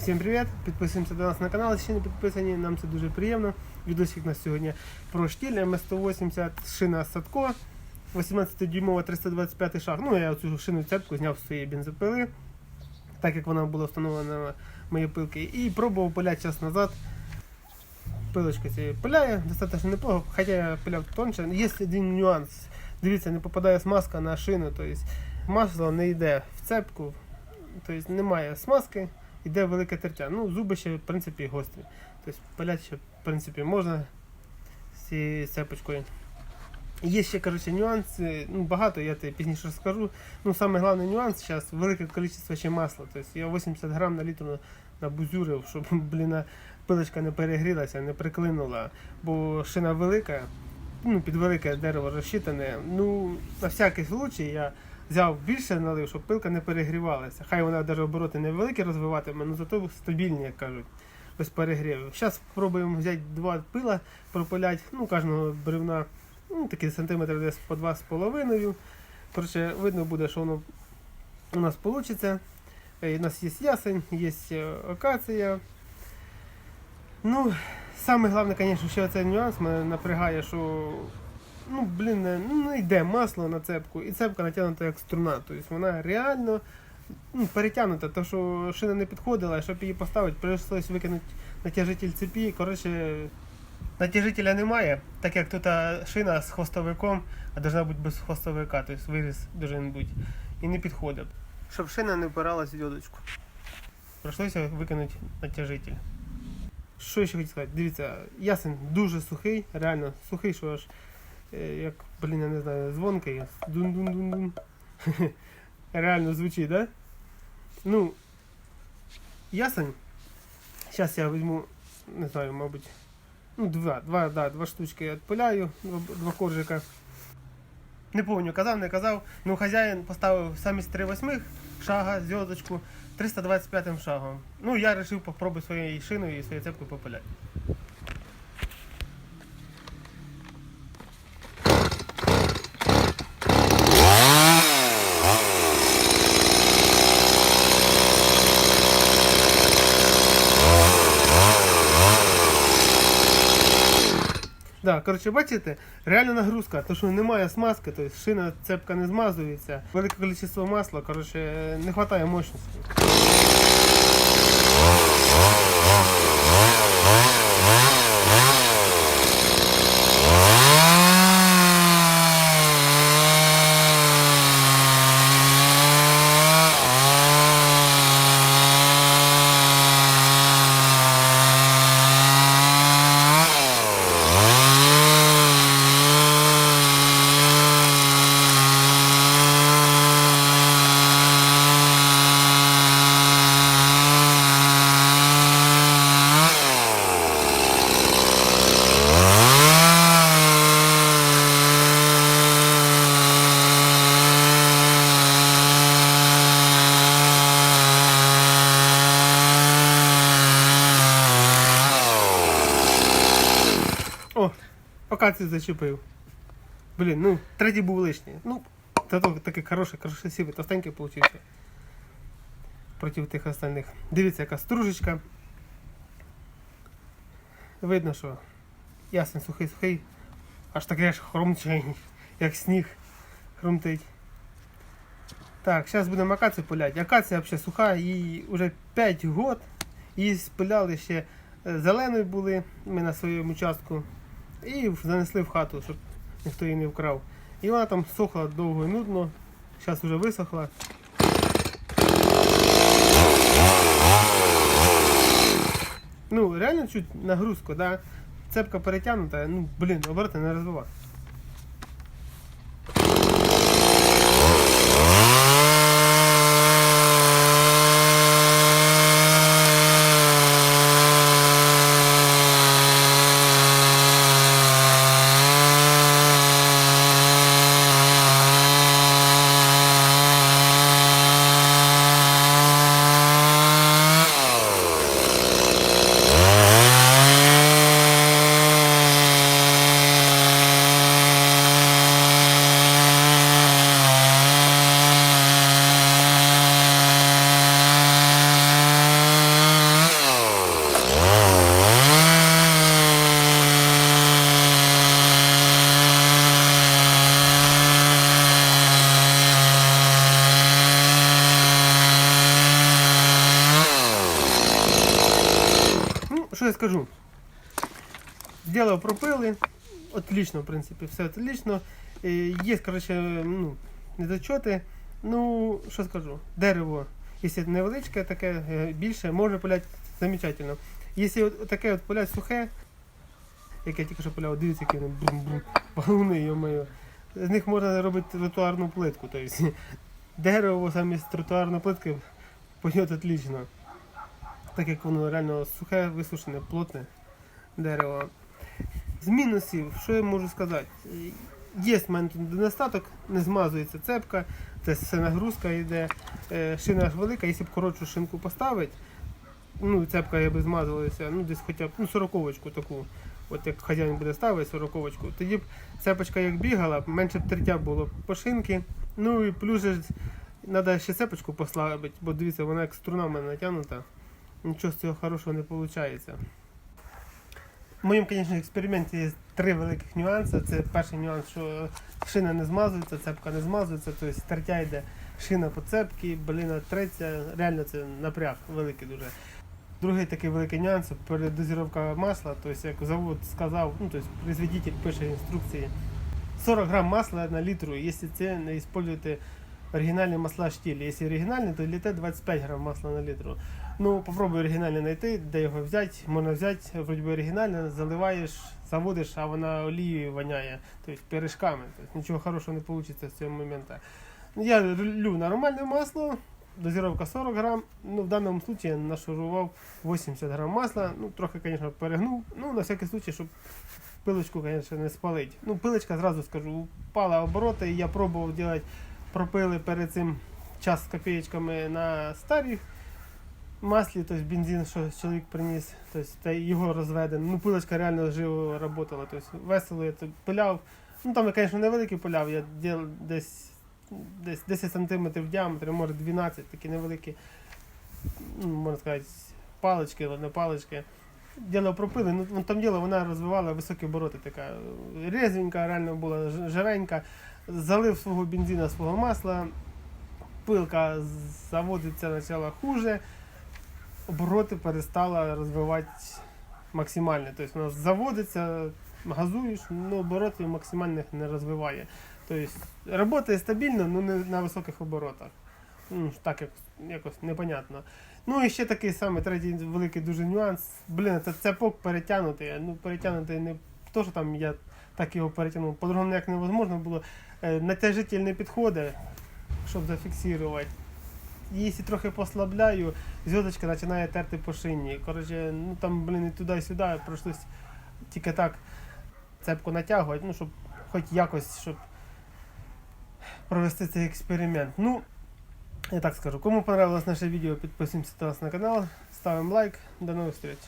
Всім привіт! Підписуємося до нас на канал, якщо не підписані, нам це дуже приємно. Відосик у нас сьогодні про штіль М180, шина Садко, 18-дюймова 325 шаг. Ну, я цю шину цепку зняв з своєї бензопили, так як вона була встановлена на мої пилки. І пробував пиляти час назад. Пилочка цієї пиляє, достатньо неплохо, хоча я пиляв тоньше. Є один нюанс. Дивіться, не попадає смазка на шину, тобто масло не йде в цепку, тобто немає смазки. Іде велике тертя. Ну, зуби ще, в принципі, гострі. Тобто пиляти ще, в принципі, можна з цією цепочкою. Є ще, коротше, нюанси, ну, багато, я тобі пізніше розкажу. Ну, самий головний нюанс зараз велике кількість ще масла. Тобто я 80 грам на літр набузюрив, щоб, пилочка не перегрілася, не приклинула. Бо шина велика, ну, під велике дерево розчитане. Ну, на всякий случай я взяв більше налив, щоб пилка не перегрівалася. Хай вона навіть обороти невеликі розвиватиме, але зато стабільні, як кажуть, без перегрівів. Зараз спробуємо взяти два пила, пропиляти, ну, кожного бревна, ну, такі сантиметри десь по 2,5. Коротше, видно буде, що воно у нас вийде. У нас є ясень, є акація. Ну, саме головне, звісно, ще оцей нюанс мене напрягає, що не йде масло на цепку, і цепка натягнута як струна. Тобто вона реально перетягнута, тому що шина не підходила, щоб її поставити, прийшлося викинути натяжитель цепі. Коротше, натяжителя немає, так як тут шина з хвостовиком, а повинна бути без хвостовика, тобто виріз повинен бути, і не підходить. Щоб шина не впиралась в дьодочку, прийшлося викинути натяжитель. Що ще хочу сказати? Дивіться, ясень дуже сухий, реально сухий, що аж як, я не знаю, дзвонкий. Дун-дун-дун-дун. Реально звучить, да? Ну, ясень. Зараз я візьму, не знаю, мабуть, два штучки відпиляю, два коржика. Не пам'ятаю, казав, не казав. Ну, хазяїн поставив замість 3,8 шага, зв'язочку, 325 шагом. Ну, я вирішив попробувати своєю шиною і своєю цепкою попиляти. Да, коротше, бачите, реально нагрузка, тому що немає смазки, тобто шина, цепка не змазується, велике кількість масла, коротше, не вистачає мощності. О, акацію зачепив. Ну, третій був лишній. Ну, зато такий хороший, красивий, товстенький получився. Проти тих остальних. Дивіться, яка стружечка. Видно, що ясень сухий. Аж таке ж хрумчий, як сніг хрумтить. Так, зараз будемо акацію пиляти. Акація взагалі суха, їй вже 5 років. Її спиляли ще зеленою були ми на своєму участку. І занесли в хату, щоб ніхто її не вкрав. І вона там сохла довго і нудно. Зараз вже висохла. Ну, реально чуть нагрузку, да? Цепка перетягнута, обороти не розвиває. я скажу? Сделал, пропили, отлично, в принципі, все отлично. Є, коротше, ну, недочоти. Ну, що скажу, дерево, якщо невеличке, таке більше, може пиляти замечательно. Якщо таке от пилять сухе, яке я тільки що пиляв, дивіться, які вони брум-брум, балуни, йо-моє. З них можна робити тротуарну плитку. Тобто, дерево замість тротуарної плитки пойдет отлично. Так як воно реально сухе, висушене, плотне дерево. З мінусів, що я можу сказати? Є в мене тут недостаток, не змазується цепка, це все нагрузка йде, шина ж велика, якщо б коротшу шинку поставити, ну цепка я би змазувалася, ну десь хоча б 40-очку таку, от як хазяїн буде ставити 40-очку, тоді б цепочка як бігала, менше б тертя було по шинки, ну і плюс же треба ще цепочку послабити, бо дивіться, вона як струна в мене натягнута, нічого з цього хорошого не виходить. В моєму, звісно, експерименті є 3 великих нюанси. Це перший нюанс, що шина не змазується, цепка не змазується, тобто тертя йде шина по цепці, бліна треться, реально це напряг великий дуже. Другий такий великий нюанс – передозировка масла, тобто як завод сказав, ну тобто производитель пише інструкції, 40 грам масла на літру, якщо це не використовуєте оригінальні масла штіль. Якщо оригінальні, то літе 25 грам масла на літру. Ну, попробуй оригінальне знайти, де його взяти. Можна взяти, вроді би оригінальне, заливаєш, заводиш, а вона олією воняє, тобто пиріжками. Тобто нічого хорошого не вийде з цього моменту. Я люблю нормальне масло, дозировка 40 грам, ну в даному випадку я нашурував 80 грам масла, ну трохи, звісно, перегнув, ну на всякий случай, щоб пилочку, звісно, не спалити. Ну, пилочка, зразу скажу, впала обороти, я пробував робити пропили перед цим час з копеечками на старій маслі, тобто бензин, що чоловік приніс, тобто його розведено. Ну, пилочка реально живо працювала, тобто весело я тут пиляв. Ну там я, звісно, невеликий пиляв, я десь 10 см в діаметрі, може 12, такі невеликі, ну, можна сказати, палички, не палички. Діло пропили, ну там діло, вона розвивала високі обороти, така резвенька, реально була жиренька. Залив свого бензина, свого масла, пилка заводиться почала хуже, обороти перестала розвивати максимально. Тобто вона заводиться, газуєш, але обороти максимальних не розвиває. Тобто працює стабільно, але не на високих оборотах. Ну, так якось непонятно. Ну і ще такий самий третій великий дуже нюанс. Блін, це цепок перетягнутий. Ну перетягнутий не то, що там я так його перетягнув. По-другому ніяк невозможно було. Натяжитель не підходить, щоб зафіксувати. Якщо трохи послабляю, зв'язочка починає терти по шині. Коротше, ну там, блін, і туди і сюди, прийшлось тільки так цепку натягувати, ну, щоб хоч якось, щоб провести цей експеримент. Ну, я так скажу, кому понравилось наше відео, підписуємося на канал, ставимо лайк, до нових зустріч.